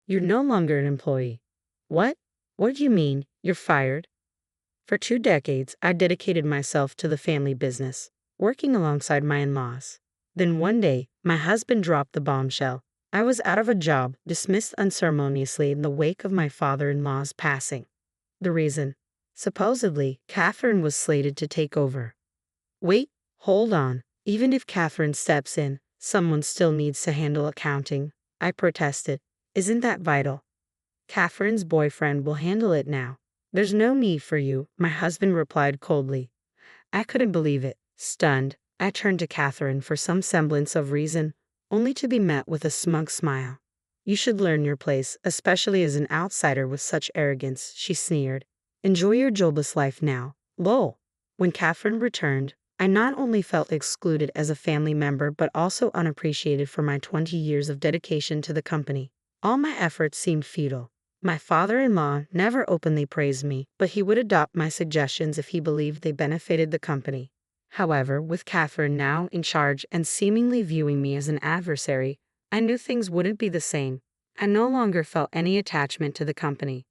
You're no longer an employee. What? What do you mean? You're fired? For 2 decades, I dedicated myself to the family business, working alongside my in-laws. Then one day, my husband dropped the bombshell. I was out of a job, dismissed unceremoniously in the wake of my father-in-law's passing. The reason? Supposedly, Catherine was slated to take over. Wait, hold on. Even if Catherine steps in, someone still needs to handle accounting, I protested. Isn't that vital? Catherine's boyfriend will handle it now. There's no need for you, my husband replied coldly. I couldn't believe it. Stunned, I turned to Catherine for some semblance of reason, only to be met with a smug smile. You should learn your place, especially as an outsider with such arrogance, she sneered. Enjoy your jobless life now. Lol. When Catherine returned, I not only felt excluded as a family member but also unappreciated for my 20 years of dedication to the company. All my efforts seemed futile. My father-in-law never openly praised me, but he would adopt my suggestions if he believed they benefited the company. However, with Catherine now in charge and seemingly viewing me as an adversary, I knew things wouldn't be the same. I no longer felt any attachment to the company.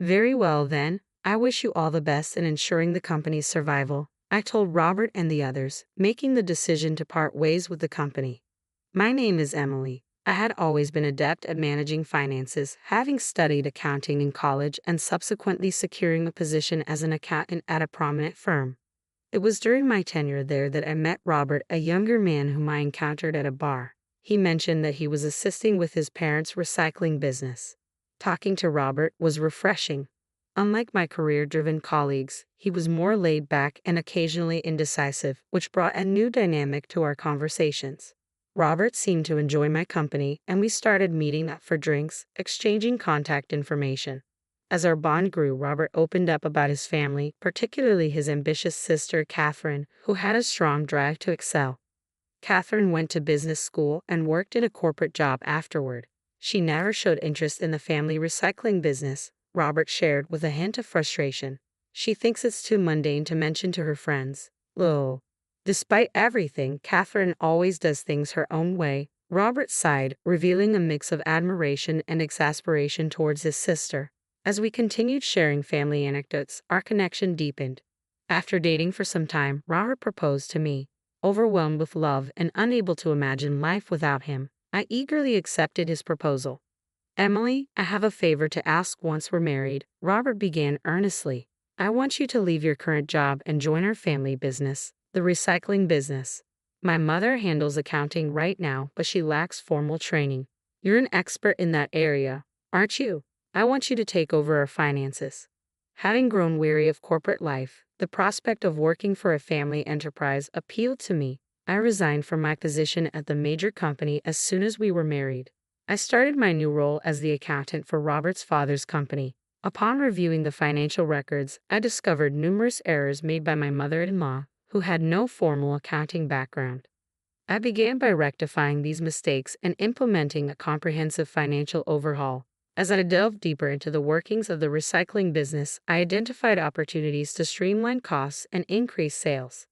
Very well then, I wish you all the best in ensuring the company's survival, I told Robert and the others, making the decision to part ways with the company. My name is Emily. I had always been adept at managing finances, having studied accounting in college and subsequently securing a position as an accountant at a prominent firm. It was during my tenure there that I met Robert, a younger man whom I encountered at a bar. He mentioned that he was assisting with his parents' recycling business. Talking to Robert was refreshing. Unlike my career-driven colleagues, he was more laid back and occasionally indecisive, which brought a new dynamic to our conversations. Robert seemed to enjoy my company, and we started meeting up for drinks, exchanging contact information. As our bond grew, Robert opened up about his family, particularly his ambitious sister, Catherine, who had a strong drive to excel. Catherine went to business school and worked in a corporate job afterward. She never showed interest in the family recycling business, Robert shared with a hint of frustration. She thinks it's too mundane to mention to her friends. Lol. Despite everything, Catherine always does things her own way, Robert sighed, revealing a mix of admiration and exasperation towards his sister. As we continued sharing family anecdotes, our connection deepened. After dating for some time, Robert proposed to me. Overwhelmed with love and unable to imagine life without him, I eagerly accepted his proposal. Emily, I have a favor to ask once we're married, Robert began earnestly. I want you to leave your current job and join our family business, the recycling business. My mother handles accounting right now, but she lacks formal training. You're an expert in that area, aren't you? I want you to take over our finances. Having grown weary of corporate life, the prospect of working for a family enterprise appealed to me. I resigned from my position at the major company as soon as we were married. I started my new role as the accountant for Robert's father's company. Upon reviewing the financial records, I discovered numerous errors made by my mother-in-law, who had no formal accounting background. I began by rectifying these mistakes and implementing a comprehensive financial overhaul. As I delved deeper into the workings of the recycling business, I identified opportunities to streamline costs and increase sales.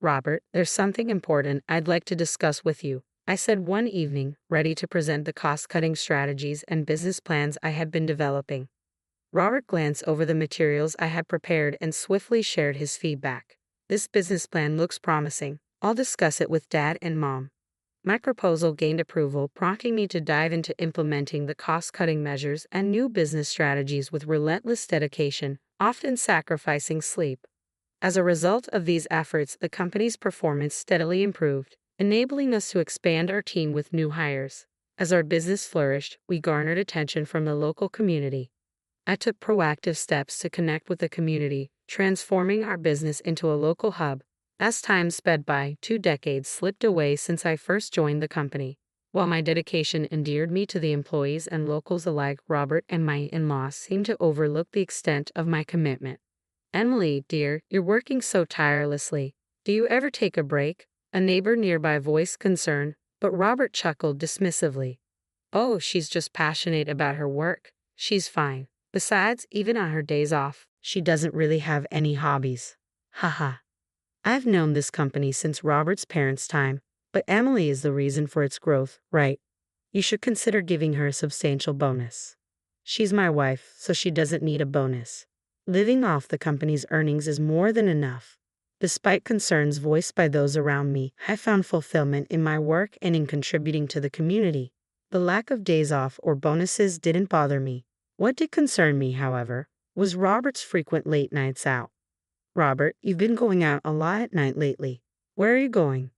Robert, there's something important I'd like to discuss with you, I said one evening, ready to present the cost-cutting strategies and business plans I had been developing. Robert glanced over the materials I had prepared and swiftly shared his feedback. This business plan looks promising. I'll discuss it with Dad and Mom. My proposal gained approval, prompting me to dive into implementing the cost-cutting measures and new business strategies with relentless dedication, often sacrificing sleep. As a result of these efforts, the company's performance steadily improved, enabling us to expand our team with new hires. As our business flourished, we garnered attention from the local community. I took proactive steps to connect with the community, transforming our business into a local hub. As time sped by, 2 decades slipped away since I first joined the company. While my dedication endeared me to the employees and locals alike, Robert and my in-laws seemed to overlook the extent of my commitment. Emily, dear, you're working so tirelessly. Do you ever take a break? A neighbor nearby voiced concern, but Robert chuckled dismissively. Oh, she's just passionate about her work. She's fine. Besides, even on her days off, she doesn't really have any hobbies. Haha. I've known this company since Robert's parents' time, but Emily is the reason for its growth, right? You should consider giving her a substantial bonus. She's my wife, so she doesn't need a bonus. Living off the company's earnings is more than enough. Despite concerns voiced by those around me, I found fulfillment in my work and in contributing to the community. The lack of days off or bonuses didn't bother me. What did concern me, however, was Robert's frequent late nights out. Robert, you've been going out a lot at night lately. Where are you going?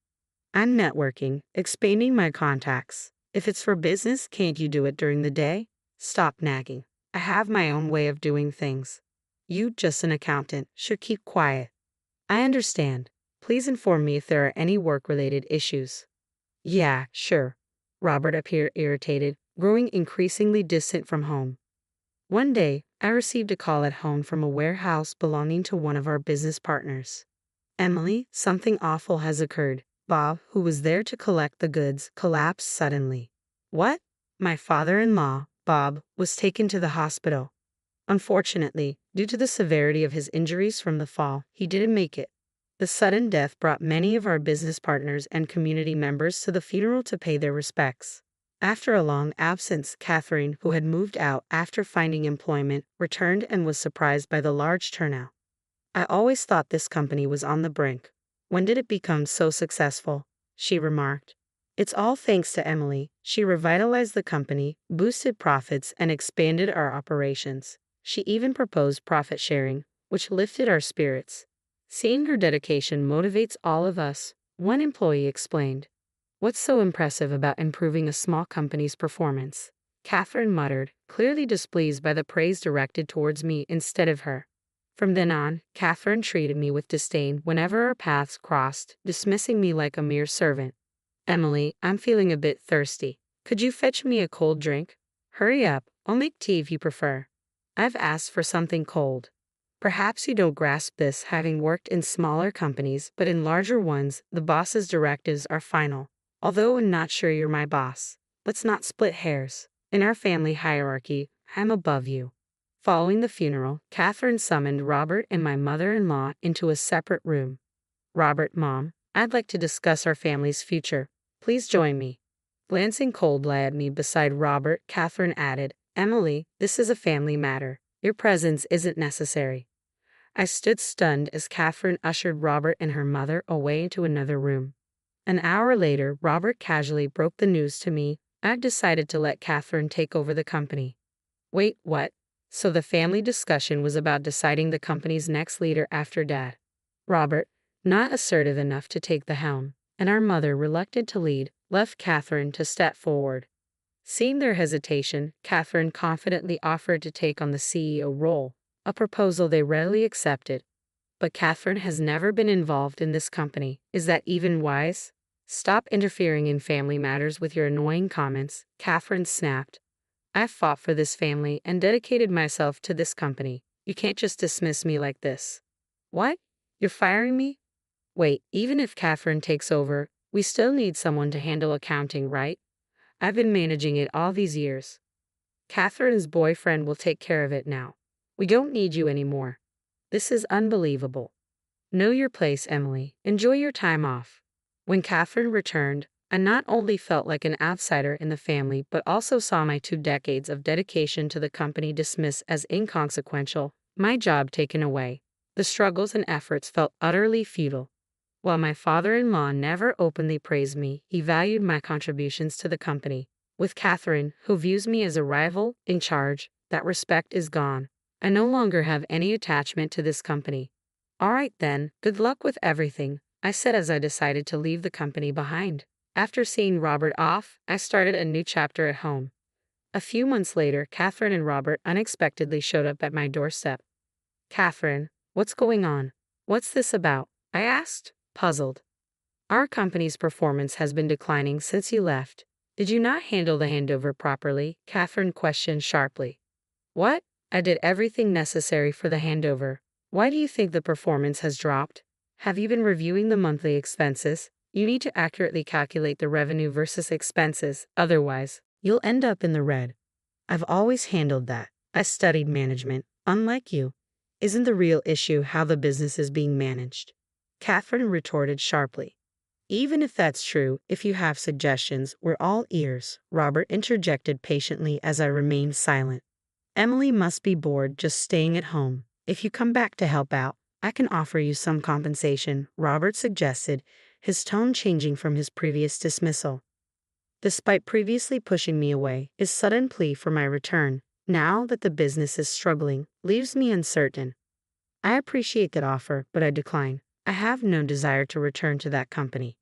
I'm networking, expanding my contacts. If it's for business, can't you do it during the day? Stop nagging. I have my own way of doing things. You, just an accountant, should keep quiet. I understand. Please inform me if there are any work-related issues. Yeah, sure. Robert appeared irritated, growing increasingly distant from home. One day, I received a call at home from a warehouse belonging to one of our business partners. Emily, something awful has occurred. Bob, who was there to collect the goods, collapsed suddenly. What? My father-in-law, Bob, was taken to the hospital. Unfortunately, due to the severity of his injuries from the fall, he didn't make it. The sudden death brought many of our business partners and community members to the funeral to pay their respects. After a long absence, Catherine, who had moved out after finding employment, returned and was surprised by the large turnout. I always thought this company was on the brink. When did it become so successful? She remarked. It's all thanks to Emily. She revitalized the company, boosted profits, and expanded our operations. She even proposed profit sharing, which lifted our spirits. Seeing her dedication motivates all of us, one employee explained. What's so impressive about improving a small company's performance? Catherine muttered, clearly displeased by the praise directed towards me instead of her. From then on, Catherine treated me with disdain whenever our paths crossed, dismissing me like a mere servant. Emily, I'm feeling a bit thirsty. Could you fetch me a cold drink? Hurry up, I'll make tea if you prefer. I've asked for something cold. Perhaps you don't grasp this having worked in smaller companies, but in larger ones, the boss's directives are final. Although I'm not sure you're my boss. Let's not split hairs. In our family hierarchy, I'm above you. Following the funeral, Catherine summoned Robert and my mother-in-law into a separate room. Robert, Mom, I'd like to discuss our family's future. Please join me. Glancing coldly at me beside Robert, Catherine added, Emily, this is a family matter. Your presence isn't necessary. I stood stunned as Catherine ushered Robert and her mother away into another room. An hour later, Robert casually broke the news to me. I'd decided to let Catherine take over the company. Wait, what? So the family discussion was about deciding the company's next leader after Dad. Robert, not assertive enough to take the helm, and our mother, reluctant to lead, left Catherine to step forward. Seeing their hesitation, Catherine confidently offered to take on the CEO role, a proposal they readily accepted. But Catherine has never been involved in this company. Is that even wise? Stop interfering in family matters with your annoying comments, Catherine snapped. I've fought for this family and dedicated myself to this company. You can't just dismiss me like this. What? You're firing me? Wait, even if Catherine takes over, we still need someone to handle accounting, right? I've been managing it all these years. Catherine's boyfriend will take care of it now. We don't need you anymore. This is unbelievable. Know your place, Emily. Enjoy your time off. When Catherine returned, I not only felt like an outsider in the family but also saw my 2 decades of dedication to the company dismissed as inconsequential, my job taken away. The struggles and efforts felt utterly futile. While my father-in-law never openly praised me, he valued my contributions to the company. With Catherine, who views me as a rival, in charge, that respect is gone. I no longer have any attachment to this company. All right then, good luck with everything, I said as I decided to leave the company behind. After seeing Robert off, I started a new chapter at home. A few months later, Catherine and Robert unexpectedly showed up at my doorstep. Catherine, what's going on? What's this about? I asked, puzzled. Our company's performance has been declining since you left. Did you not handle the handover properly? Catherine questioned sharply. What? I did everything necessary for the handover. Why do you think the performance has dropped? Have you been reviewing the monthly expenses? You need to accurately calculate the revenue versus expenses, otherwise, you'll end up in the red. I've always handled that. I studied management, unlike you. Isn't the real issue how the business is being managed? Catherine retorted sharply. Even if that's true, if you have suggestions, we're all ears, Robert interjected patiently as I remained silent. Emily must be bored just staying at home. If you come back to help out, I can offer you some compensation, Robert suggested, his tone changing from his previous dismissal. Despite previously pushing me away, his sudden plea for my return, now that the business is struggling, leaves me uncertain. I appreciate that offer, but I decline. I have no desire to return to that company.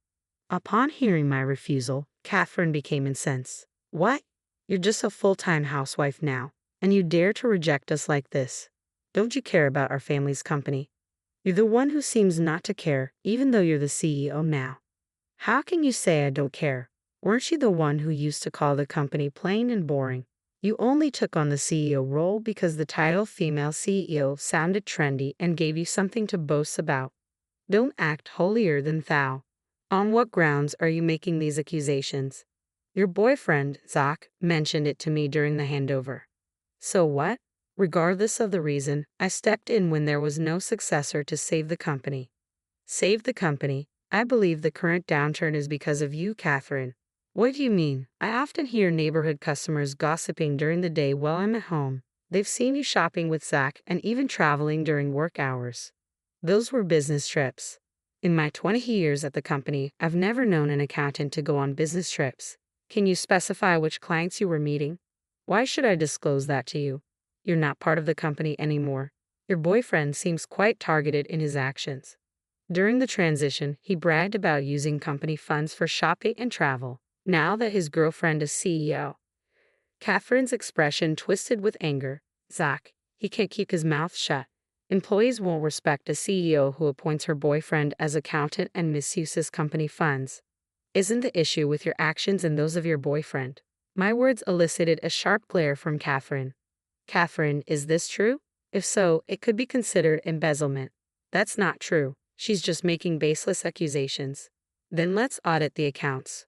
Upon hearing my refusal, Catherine became incensed. What? You're just a full-time housewife now, and you dare to reject us like this? Don't you care about our family's company? You're the one who seems not to care, even though you're the CEO now. How can you say I don't care? Weren't you the one who used to call the company plain and boring? You only took on the CEO role because the title female CEO sounded trendy and gave you something to boast about. Don't act holier than thou. On what grounds are you making these accusations? Your boyfriend, Zach, mentioned it to me during the handover. So what? Regardless of the reason, I stepped in when there was no successor to save the company. Save the company? I believe the current downturn is because of you, Catherine. What do you mean? I often hear neighborhood customers gossiping during the day while I'm at home. They've seen you shopping with Zach and even traveling during work hours. Those were business trips. In my 20 years at the company, I've never known an accountant to go on business trips. Can you specify which clients you were meeting? Why should I disclose that to you? You're not part of the company anymore. Your boyfriend seems quite targeted in his actions. During the transition, he bragged about using company funds for shopping and travel. Now that his girlfriend is CEO. Catherine's expression twisted with anger. Zach, he can't keep his mouth shut. Employees won't respect a CEO who appoints her boyfriend as accountant and misuses company funds. Isn't the issue with your actions and those of your boyfriend? My words elicited a sharp glare from Catherine. Catherine, is this true? If so, it could be considered embezzlement. That's not true. She's just making baseless accusations. Then let's audit the accounts.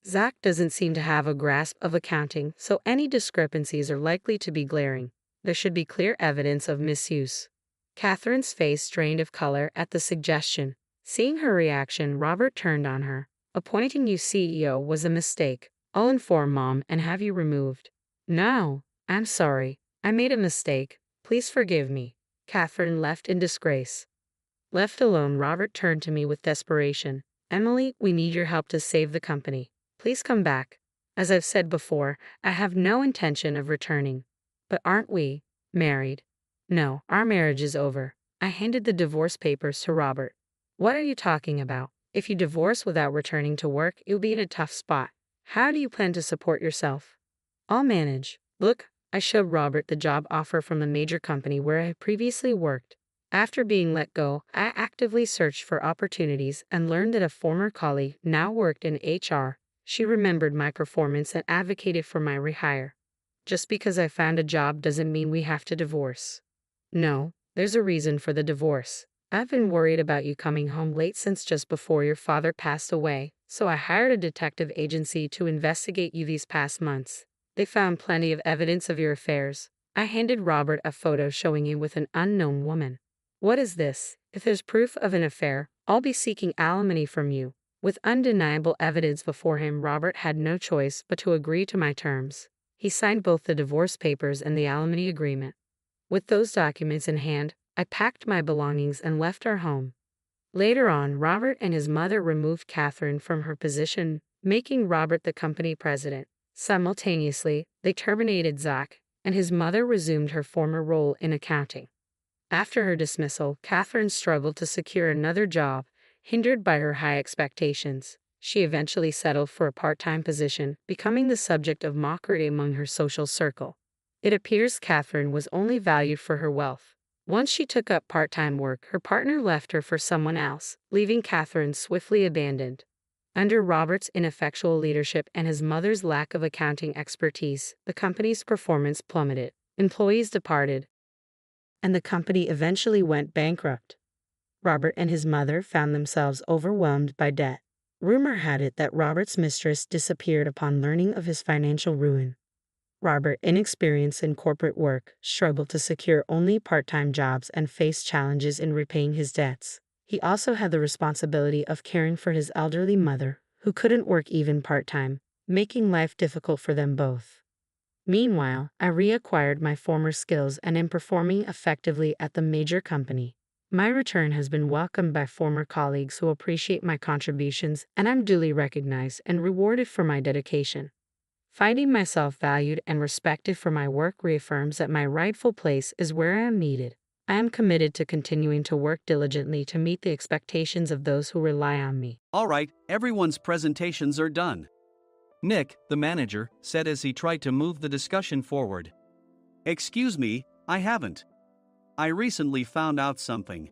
Zach doesn't seem to have a grasp of accounting, so any discrepancies are likely to be glaring. There should be clear evidence of misuse. Catherine's face drained of color at the suggestion. Seeing her reaction, Robert turned on her. Appointing you CEO was a mistake. I'll inform Mom and have you removed. No, I'm sorry. I made a mistake. Please forgive me. Catherine left in disgrace. Left alone, Robert turned to me with desperation. Emily, we need your help to save the company. Please come back. As I've said before, I have no intention of returning. But aren't we married? No, our marriage is over. I handed the divorce papers to Robert. What are you talking about? If you divorce without returning to work, you'll be in a tough spot. How do you plan to support yourself? I'll manage. Look, I showed Robert the job offer from the major company where I had previously worked. After being let go, I actively searched for opportunities and learned that a former colleague now worked in HR. She remembered my performance and advocated for my rehire. Just because I found a job doesn't mean we have to divorce. No, there's a reason for the divorce. I've been worried about you coming home late since just before your father passed away, so I hired a detective agency to investigate you these past months. They found plenty of evidence of your affairs. I handed Robert a photo showing you with an unknown woman. What is this? If there's proof of an affair, I'll be seeking alimony from you. With undeniable evidence before him, Robert had no choice but to agree to my terms. He signed both the divorce papers and the alimony agreement. With those documents in hand, I packed my belongings and left our home. Later on, Robert and his mother removed Catherine from her position, making Robert the company president. Simultaneously, they terminated Zach, and his mother resumed her former role in accounting. After her dismissal, Catherine struggled to secure another job, hindered by her high expectations. She eventually settled for a part-time position, becoming the subject of mockery among her social circle. It appears Catherine was only valued for her wealth. Once she took up part-time work, her partner left her for someone else, leaving Catherine swiftly abandoned. Under Robert's ineffectual leadership and his mother's lack of accounting expertise, the company's performance plummeted. Employees departed, and the company eventually went bankrupt. Robert and his mother found themselves overwhelmed by debt. Rumor had it that Robert's mistress disappeared upon learning of his financial ruin. Robert, inexperienced in corporate work, struggled to secure only part-time jobs and faced challenges in repaying his debts. He also had the responsibility of caring for his elderly mother, who couldn't work even part-time, making life difficult for them both. Meanwhile, I reacquired my former skills and am performing effectively at the major company. My return has been welcomed by former colleagues who appreciate my contributions, and I'm duly recognized and rewarded for my dedication. Finding myself valued and respected for my work reaffirms that my rightful place is where I am needed. I am committed to continuing to work diligently to meet the expectations of those who rely on me. All right, everyone's presentations are done. Nick, the manager, said as he tried to move the discussion forward. Excuse me, I haven't. I recently found out something.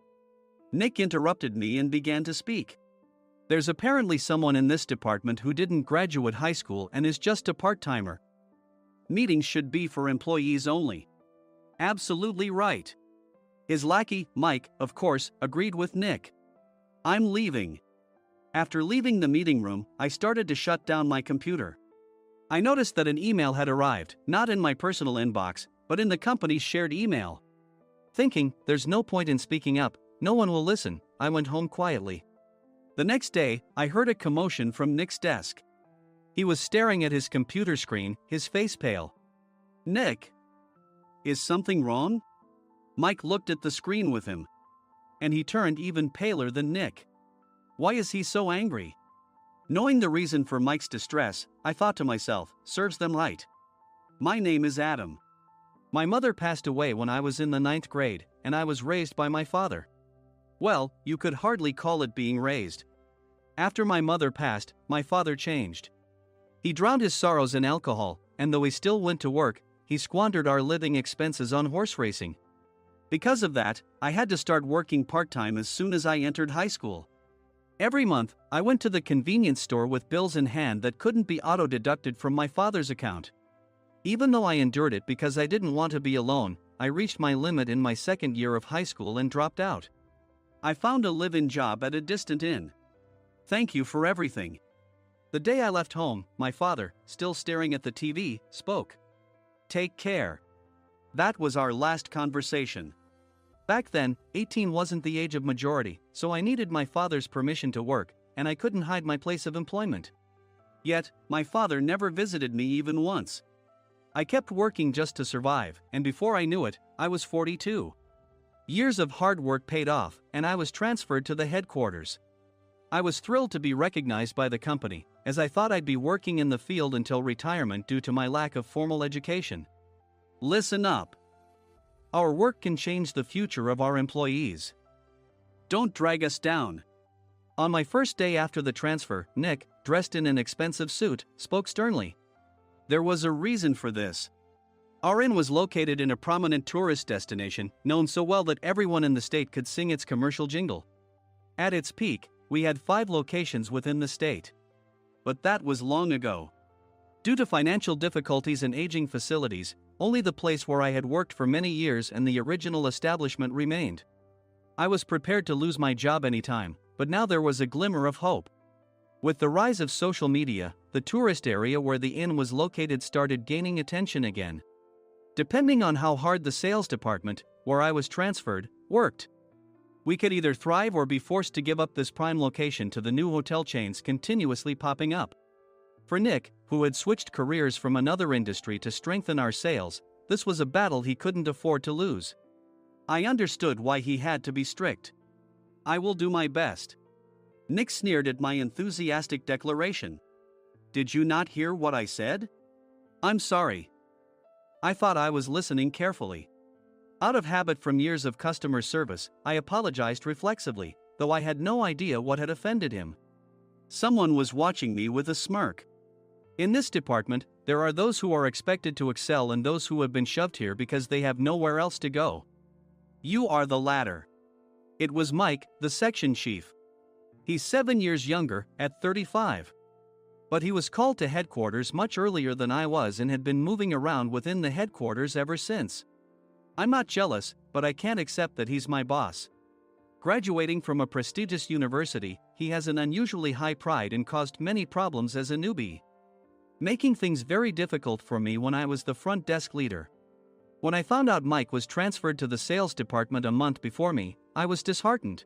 Nick interrupted me and began to speak. There's apparently someone in this department who didn't graduate high school and is just a part-timer. Meetings should be for employees only. Absolutely right. His lackey, Mike, of course, agreed with Nick. I'm leaving. After leaving the meeting room, I started to shut down my computer. I noticed that an email had arrived, not in my personal inbox, but in the company's shared email. Thinking, there's no point in speaking up, no one will listen, I went home quietly. The next day, I heard a commotion from Nick's desk. He was staring at his computer screen, his face pale. Nick? Is something wrong? Mike looked at the screen with him. And he turned even paler than Nick. Why is he so angry? Knowing the reason for Mike's distress, I thought to myself, serves them right. My name is Adam. My mother passed away when I was in the 9th grade, and I was raised by my father. Well, you could hardly call it being raised. After my mother passed, my father changed. He drowned his sorrows in alcohol, and though he still went to work, he squandered our living expenses on horse racing. Because of that, I had to start working part-time as soon as I entered high school. Every month, I went to the convenience store with bills in hand that couldn't be auto-deducted from my father's account. Even though I endured it because I didn't want to be alone, I reached my limit in my second year of high school and dropped out. I found a live-in job at a distant inn. Thank you for everything. The day I left home, my father, still staring at the TV, spoke. Take care. That was our last conversation. Back then, 18 wasn't the age of majority, so I needed my father's permission to work, and I couldn't hide my place of employment. Yet, my father never visited me even once. I kept working just to survive, and before I knew it, I was 42. Years of hard work paid off, and I was transferred to the headquarters. I was thrilled to be recognized by the company, as I thought I'd be working in the field until retirement due to my lack of formal education. Listen up. Our work can change the future of our employees. Don't drag us down. On my first day after the transfer, Nick, dressed in an expensive suit, spoke sternly. There was a reason for this. Our inn was located in a prominent tourist destination, known so well that everyone in the state could sing its commercial jingle. At its peak, we had 5 locations within the state. But that was long ago. Due to financial difficulties and aging facilities, only the place where I had worked for many years and the original establishment remained. I was prepared to lose my job anytime, but now there was a glimmer of hope. With the rise of social media, the tourist area where the inn was located started gaining attention again. Depending on how hard the sales department, where I was transferred, worked, we could either thrive or be forced to give up this prime location to the new hotel chains continuously popping up. For Nick, who had switched careers from another industry to strengthen our sales, this was a battle he couldn't afford to lose. I understood why he had to be strict. I will do my best. Nick sneered at my enthusiastic declaration. Did you not hear what I said? I'm sorry. I thought I was listening carefully. Out of habit from years of customer service, I apologized reflexively, though I had no idea what had offended him. Someone was watching me with a smirk. In this department, there are those who are expected to excel and those who have been shoved here because they have nowhere else to go. You are the latter. It was Mike, the section chief. He's 7 years younger, at 35. But he was called to headquarters much earlier than I was and had been moving around within the headquarters ever since. I'm not jealous, but I can't accept that he's my boss. Graduating from a prestigious university, he has an unusually high pride and caused many problems as a newbie, making things very difficult for me when I was the front desk leader. When I found out Mike was transferred to the sales department a month before me, I was disheartened.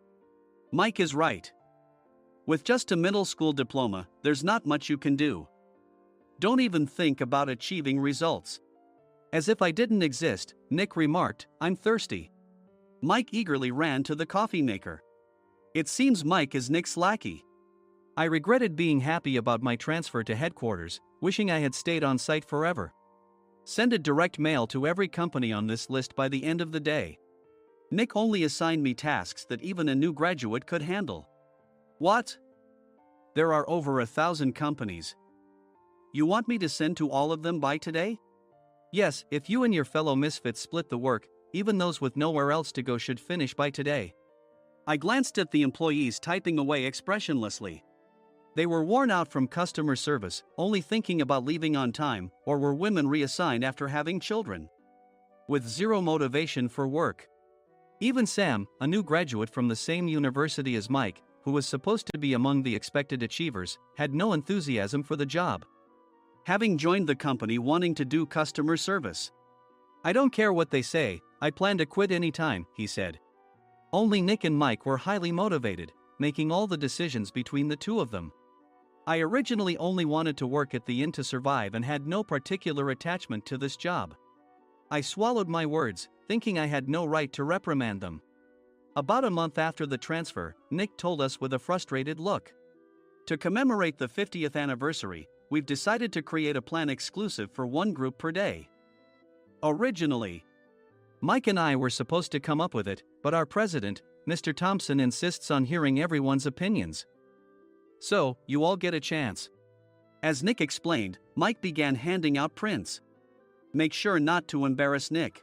Mike is right. With just a middle school diploma, there's not much you can do. Don't even think about achieving results. As if I didn't exist, Nick remarked, I'm thirsty. Mike eagerly ran to the coffee maker. It seems Mike is Nick's lackey. I regretted being happy about my transfer to headquarters, wishing I had stayed on site forever. Send a direct mail to every company on this list by the end of the day. Nick only assigned me tasks that even a new graduate could handle. What? There are over 1,000 companies. You want me to send to all of them by today? Yes, if you and your fellow misfits split the work, even those with nowhere else to go should finish by today. I glanced at the employees typing away expressionlessly. They were worn out from customer service, only thinking about leaving on time, or were women reassigned after having children. With zero motivation for work. Even Sam, a new graduate from the same university as Mike, who was supposed to be among the expected achievers, had no enthusiasm for the job. Having joined the company wanting to do customer service. I don't care what they say, I plan to quit anytime, he said. Only Nick and Mike were highly motivated, making all the decisions between the two of them. I originally only wanted to work at the inn to survive and had no particular attachment to this job. I swallowed my words, thinking I had no right to reprimand them. About a month after the transfer, Nick told us with a frustrated look. To commemorate the 50th anniversary, we've decided to create a plan exclusive for one group per day. Originally, Mike and I were supposed to come up with it, but our president, Mr. Thompson, insists on hearing everyone's opinions. So, you all get a chance. As Nick explained, Mike began handing out prints. Make sure not to embarrass Nick.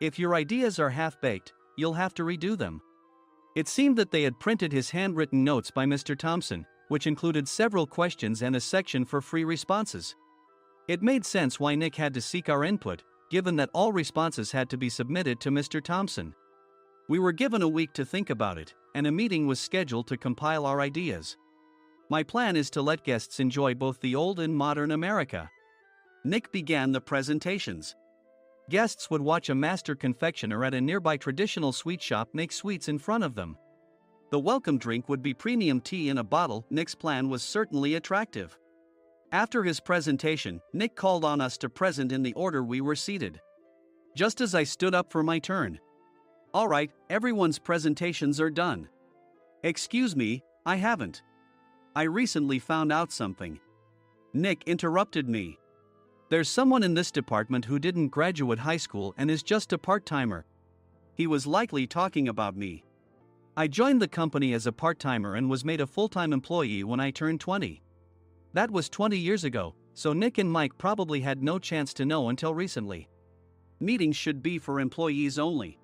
If your ideas are half-baked, you'll have to redo them. It seemed that they had printed his handwritten notes by Mr. Thompson, which included several questions and a section for free responses. It made sense why Nick had to seek our input, given that all responses had to be submitted to Mr. Thompson. We were given a week to think about it, and a meeting was scheduled to compile our ideas. My plan is to let guests enjoy both the old and modern America. Nick began the presentations. Guests would watch a master confectioner at a nearby traditional sweet shop make sweets in front of them. The welcome drink would be premium tea in a bottle. Nick's plan was certainly attractive. After his presentation, Nick called on us to present in the order we were seated. Just as I stood up for my turn. All right, everyone's presentations are done. Excuse me, I haven't. I recently found out something. Nick interrupted me. There's someone in this department who didn't graduate high school and is just a part-timer. He was likely talking about me. I joined the company as a part-timer and was made a full-time employee when I turned 20. That was 20 years ago, so Nick and Mike probably had no chance to know until recently. Meetings should be for employees only.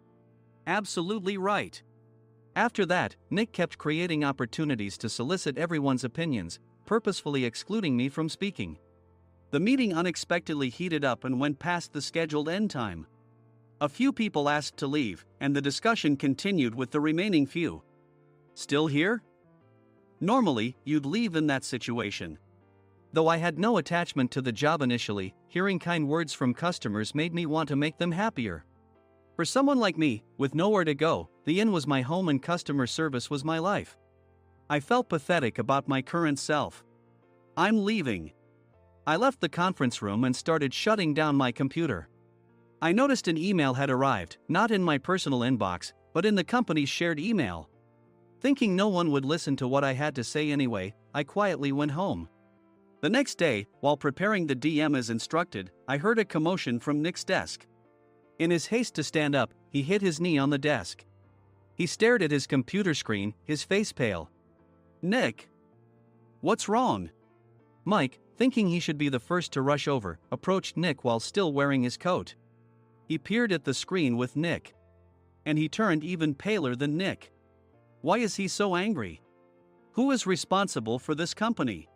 Absolutely right. After that, Nick kept creating opportunities to solicit everyone's opinions, purposefully excluding me from speaking. The meeting unexpectedly heated up and went past the scheduled end time. A few people asked to leave, and the discussion continued with the remaining few. Still here? Normally, you'd leave in that situation. Though I had no attachment to the job initially, hearing kind words from customers made me want to make them happier. For someone like me, with nowhere to go, the inn was my home and customer service was my life. I felt pathetic about my current self. I'm leaving. I left the conference room and started shutting down my computer. I noticed an email had arrived, not in my personal inbox, but in the company's shared email. Thinking no one would listen to what I had to say anyway, I quietly went home. The next day, while preparing the DM as instructed, I heard a commotion from Nick's desk. In his haste to stand up, he hit his knee on the desk. He stared at his computer screen, his face pale. Nick! What's wrong? Mike, thinking he should be the first to rush over, approached Nick while still wearing his coat. He peered at the screen with Nick. And he turned even paler than Nick. Why is he so angry? Who is responsible for this company?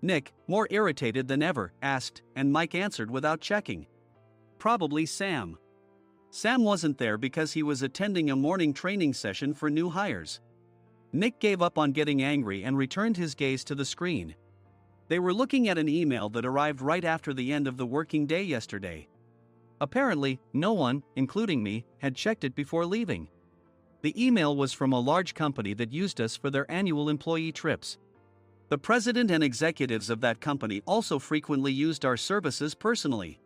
Nick, more irritated than ever, asked, and Mike answered without checking. Probably Sam. Sam wasn't there because he was attending a morning training session for new hires. Nick gave up on getting angry and returned his gaze to the screen. They were looking at an email that arrived right after the end of the working day yesterday. Apparently, no one, including me, had checked it before leaving. The email was from a large company that used us for their annual employee trips. The president and executives of that company also frequently used our services personally.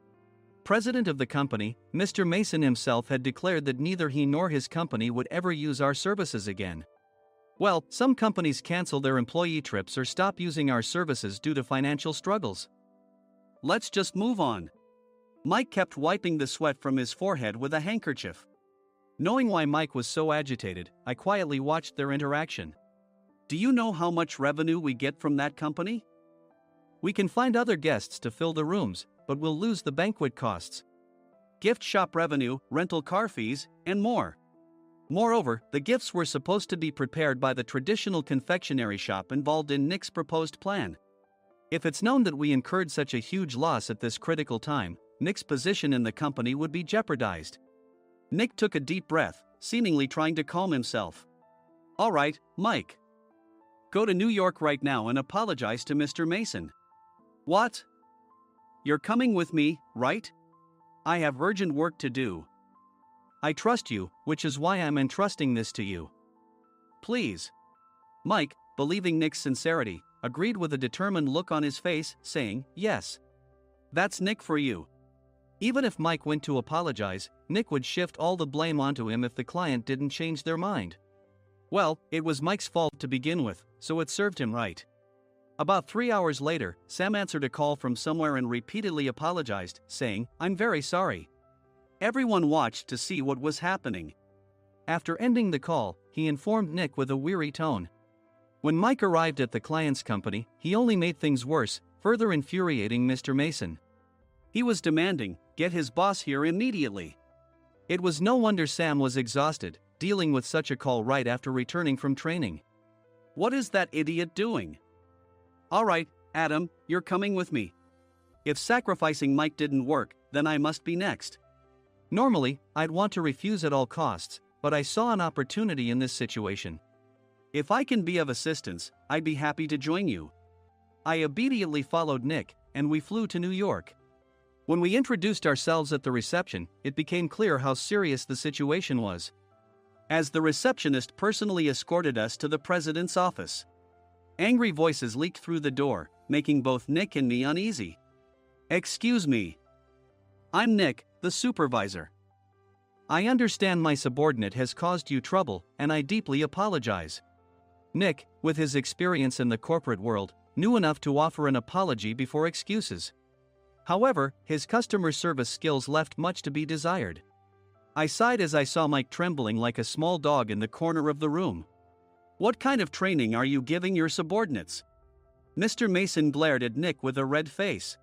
President of the company, Mr. Mason himself, had declared that neither he nor his company would ever use our services again. Well, some companies cancel their employee trips or stop using our services due to financial struggles. Let's just move on. Mike kept wiping the sweat from his forehead with a handkerchief. Knowing why Mike was so agitated, I quietly watched their interaction. Do you know how much revenue we get from that company? We can find other guests to fill the rooms, but we'll lose the banquet costs, gift shop revenue, rental car fees, and more. Moreover, the gifts were supposed to be prepared by the traditional confectionery shop involved in Nick's proposed plan. If it's known that we incurred such a huge loss at this critical time, Nick's position in the company would be jeopardized. Nick took a deep breath, seemingly trying to calm himself. All right, Mike. Go to New York right now and apologize to Mr. Mason. What? You're coming with me, right? I have urgent work to do. I trust you, which is why I'm entrusting this to you. Please. Mike, believing Nick's sincerity, agreed with a determined look on his face, saying, yes. That's Nick for you. Even if Mike went to apologize, Nick would shift all the blame onto him if the client didn't change their mind. Well, it was Mike's fault to begin with, so it served him right. About 3 hours later, Sam answered a call from somewhere and repeatedly apologized, saying, I'm very sorry. Everyone watched to see what was happening. After ending the call, he informed Nick with a weary tone. When Mike arrived at the client's company, he only made things worse, further infuriating Mr. Mason. He was demanding, get his boss here immediately. It was no wonder Sam was exhausted, dealing with such a call right after returning from training. What is that idiot doing? All right, Adam, you're coming with me. If sacrificing Mike didn't work, then I must be next. Normally, I'd want to refuse at all costs, but I saw an opportunity in this situation. If I can be of assistance, I'd be happy to join you. I obediently followed Nick, and we flew to New York. When we introduced ourselves at the reception, it became clear how serious the situation was, as the receptionist personally escorted us to the president's office. Angry voices leaked through the door, making both Nick and me uneasy. Excuse me. I'm Nick, the supervisor. I understand my subordinate has caused you trouble, and I deeply apologize. Nick, with his experience in the corporate world, knew enough to offer an apology before excuses. However, his customer service skills left much to be desired. I sighed as I saw Mike trembling like a small dog in the corner of the room. What kind of training are you giving your subordinates? Mr. Mason glared at Nick with a red face.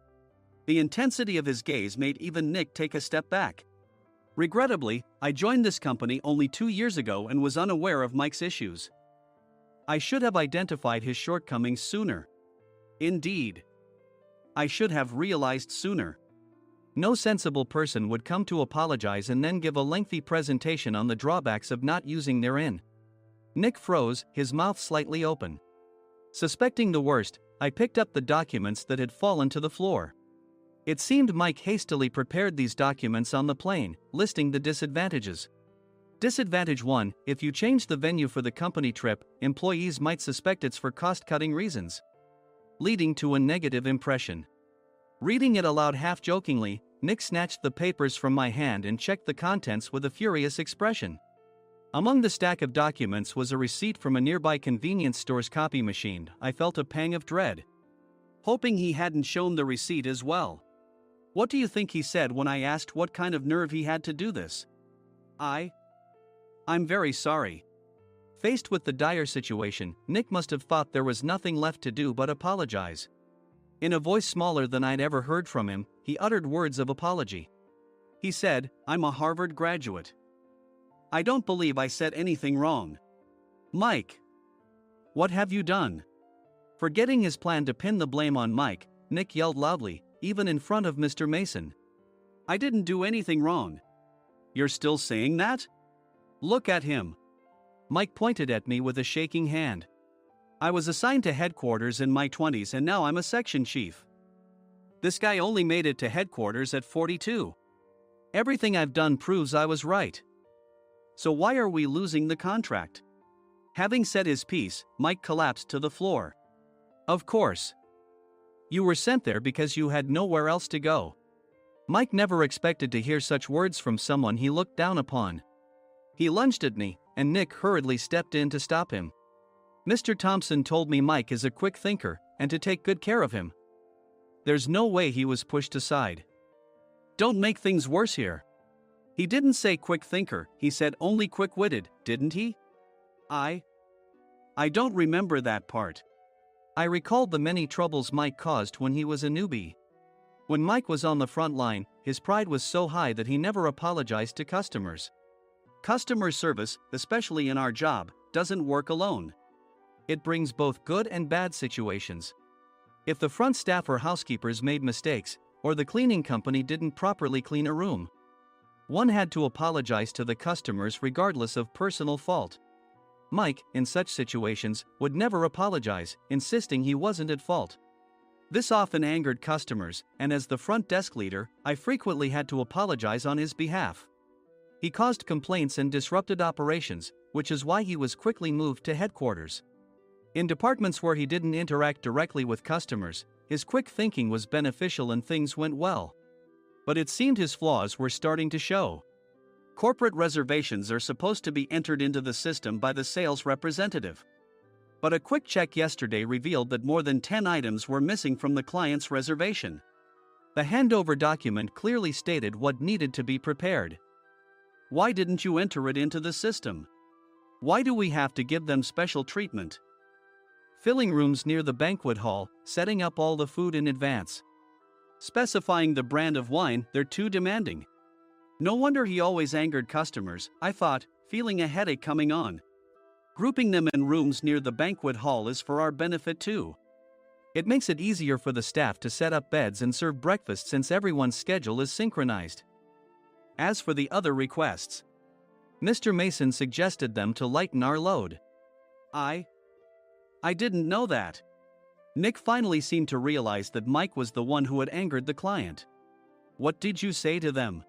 The intensity of his gaze made even Nick take a step back. Regrettably, I joined this company only 2 years ago and was unaware of Mike's issues. I should have identified his shortcomings sooner. Indeed. I should have realized sooner. No sensible person would come to apologize and then give a lengthy presentation on the drawbacks of not using their in. Nick froze, his mouth slightly open. Suspecting the worst, I picked up the documents that had fallen to the floor. It seemed Mike hastily prepared these documents on the plane, listing the disadvantages. Disadvantage 1: if you change the venue for the company trip, employees might suspect it's for cost-cutting reasons, leading to a negative impression. Reading it aloud half-jokingly, Nick snatched the papers from my hand and checked the contents with a furious expression. Among the stack of documents was a receipt from a nearby convenience store's copy machine. I felt a pang of dread, hoping he hadn't shown the receipt as well. What do you think he said when I asked what kind of nerve he had to do this? I'm very sorry. Faced with the dire situation, Nick must have thought there was nothing left to do but apologize. In a voice smaller than I'd ever heard from him, he uttered words of apology. He said, I'm a Harvard graduate. I don't believe I said anything wrong. Mike, what have you done? Forgetting his plan to pin the blame on Mike, Nick yelled loudly, even in front of Mr. Mason. I didn't do anything wrong. You're still saying that? Look at him. Mike pointed at me with a shaking hand. I was assigned to headquarters in my 20s and now I'm a section chief. This guy only made it to headquarters at 42. Everything I've done proves I was right. So why are we losing the contract? Having said his piece, Mike collapsed to the floor. Of course. You were sent there because you had nowhere else to go. Mike never expected to hear such words from someone he looked down upon. He lunged at me, and Nick hurriedly stepped in to stop him. Mr. Thompson told me Mike is a quick thinker, and to take good care of him. There's no way he was pushed aside. Don't make things worse here. He didn't say quick thinker, he said only quick-witted, didn't he? I don't remember that part. I recalled the many troubles Mike caused when he was a newbie. When Mike was on the front line, his pride was so high that he never apologized to customers. Customer service, especially in our job, doesn't work alone. It brings both good and bad situations. If the front staff or housekeepers made mistakes, or the cleaning company didn't properly clean a room, one had to apologize to the customers regardless of personal fault. Mike, in such situations, would never apologize, insisting he wasn't at fault. This often angered customers, and as the front desk leader, I frequently had to apologize on his behalf. He caused complaints and disrupted operations, which is why he was quickly moved to headquarters. In departments where he didn't interact directly with customers, his quick thinking was beneficial and things went well. But it seemed his flaws were starting to show. Corporate reservations are supposed to be entered into the system by the sales representative. But a quick check yesterday revealed that more than 10 items were missing from the client's reservation. The handover document clearly stated what needed to be prepared. Why didn't you enter it into the system? Why do we have to give them special treatment? Filling rooms near the banquet hall, setting up all the food in advance. Specifying the brand of wine, they're too demanding. No wonder he always angered customers, I thought, feeling a headache coming on. Grouping them in rooms near the banquet hall is for our benefit too. It makes it easier for the staff to set up beds and serve breakfast since everyone's schedule is synchronized. As for the other requests, Mr. Mason suggested them to lighten our load. I didn't know that. Nick finally seemed to realize that Mike was the one who had angered the client. What did you say to them?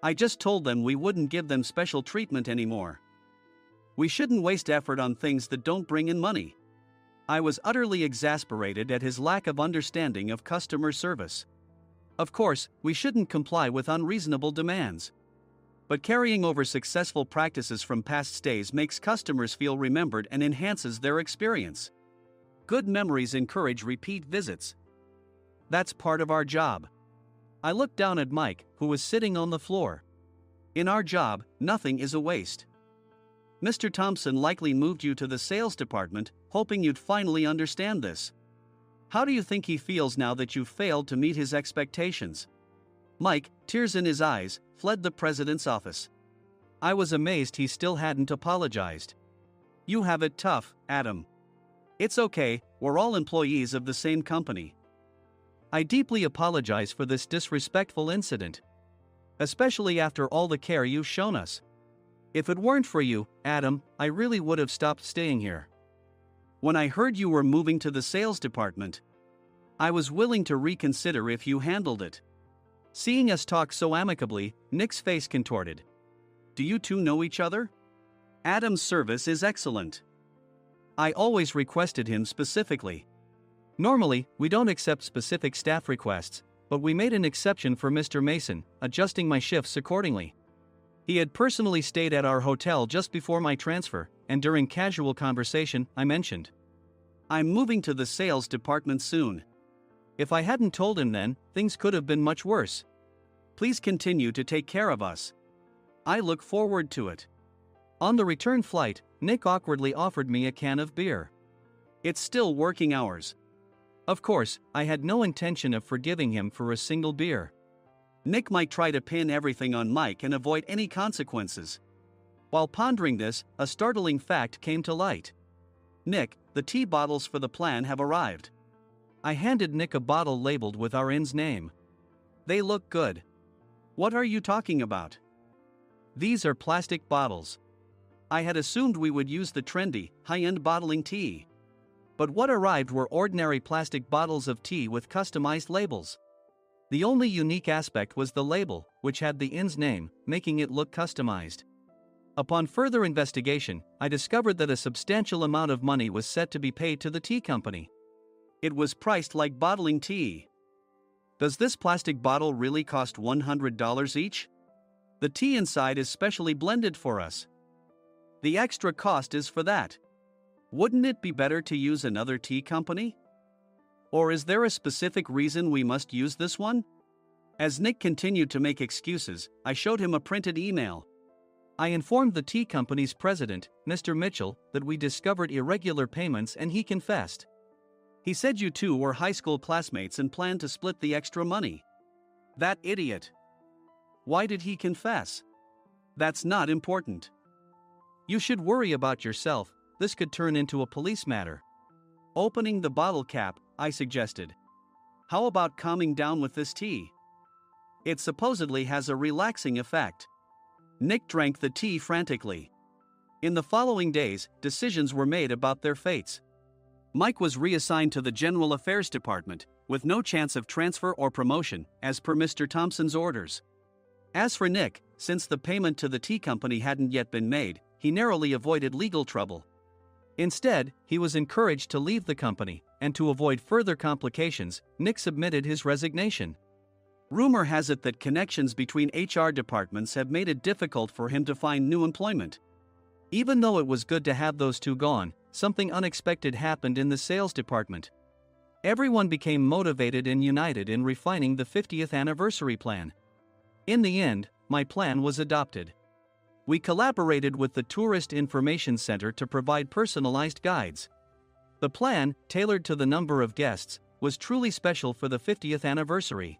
I just told them we wouldn't give them special treatment anymore. We shouldn't waste effort on things that don't bring in money. I was utterly exasperated at his lack of understanding of customer service. Of course, we shouldn't comply with unreasonable demands. But carrying over successful practices from past stays makes customers feel remembered and enhances their experience. Good memories encourage repeat visits. That's part of our job. I looked down at Mike, who was sitting on the floor. In our job, nothing is a waste. Mr. Thompson likely moved you to the sales department, hoping you'd finally understand this. How do you think he feels now that you've failed to meet his expectations? Mike, tears in his eyes, fled the president's office. I was amazed he still hadn't apologized. You have it tough, Adam. It's okay, we're all employees of the same company. I deeply apologize for this disrespectful incident. Especially after all the care you've shown us. If it weren't for you, Adam, I really would have stopped staying here. When I heard you were moving to the sales department, I was willing to reconsider if you handled it. Seeing us talk so amicably, Nick's face contorted. Do you two know each other? Adam's service is excellent. I always requested him specifically. Normally, we don't accept specific staff requests, but we made an exception for Mr. Mason, adjusting my shifts accordingly. He had personally stayed at our hotel just before my transfer, and during casual conversation, I mentioned, I'm moving to the sales department soon. If I hadn't told him then, things could have been much worse. Please continue to take care of us. I look forward to it. On the return flight, Nick awkwardly offered me a can of beer. It's still working hours. Of course, I had no intention of forgiving him for a single beer. Nick might try to pin everything on Mike and avoid any consequences. While pondering this, a startling fact came to light. Nick, the tea bottles for the plan have arrived. I handed Nick a bottle labeled with our inn's name. They look good. What are you talking about? These are plastic bottles. I had assumed we would use the trendy, high-end bottling tea. But what arrived were ordinary plastic bottles of tea with customized labels. The only unique aspect was the label, which had the inn's name, making it look customized. Upon further investigation, I discovered that a substantial amount of money was set to be paid to the tea company. It was priced like bottling tea. Does this plastic bottle really cost $100 each? The tea inside is specially blended for us. The extra cost is for that. Wouldn't it be better to use another tea company? Or is there a specific reason we must use this one? As Nick continued to make excuses, I showed him a printed email. I informed the tea company's president, Mr. Mitchell, that we discovered irregular payments and he confessed. He said you two were high school classmates and planned to split the extra money. That idiot. Why did he confess? That's not important. You should worry about yourself, this could turn into a police matter. Opening the bottle cap, I suggested. How about calming down with this tea? It supposedly has a relaxing effect. Nick drank the tea frantically. In the following days, decisions were made about their fates. Mike was reassigned to the General Affairs Department, with no chance of transfer or promotion, as per Mr. Thompson's orders. As for Nick, since the payment to the tea company hadn't yet been made, he narrowly avoided legal trouble. Instead, he was encouraged to leave the company, and to avoid further complications, Nick submitted his resignation. Rumor has it that connections between HR departments have made it difficult for him to find new employment. Even though it was good to have those two gone, something unexpected happened in the sales department. Everyone became motivated and united in refining the 50th anniversary plan. In the end, my plan was adopted. We collaborated with the Tourist Information Center to provide personalized guides. The plan, tailored to the number of guests, was truly special for the 50th anniversary.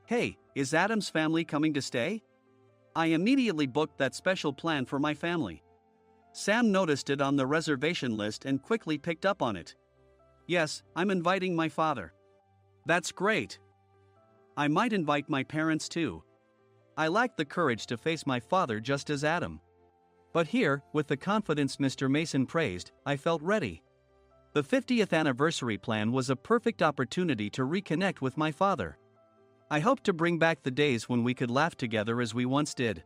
Hey, is Adam's family coming to stay? I immediately booked that special plan for my family. Sam noticed it on the reservation list and quickly picked up on it. Yes, I'm inviting my father. That's great. I might invite my parents too. I lacked the courage to face my father just as Adam. But here, with the confidence Mr. Mason praised, I felt ready. The 50th anniversary plan was a perfect opportunity to reconnect with my father. I hoped to bring back the days when we could laugh together as we once did.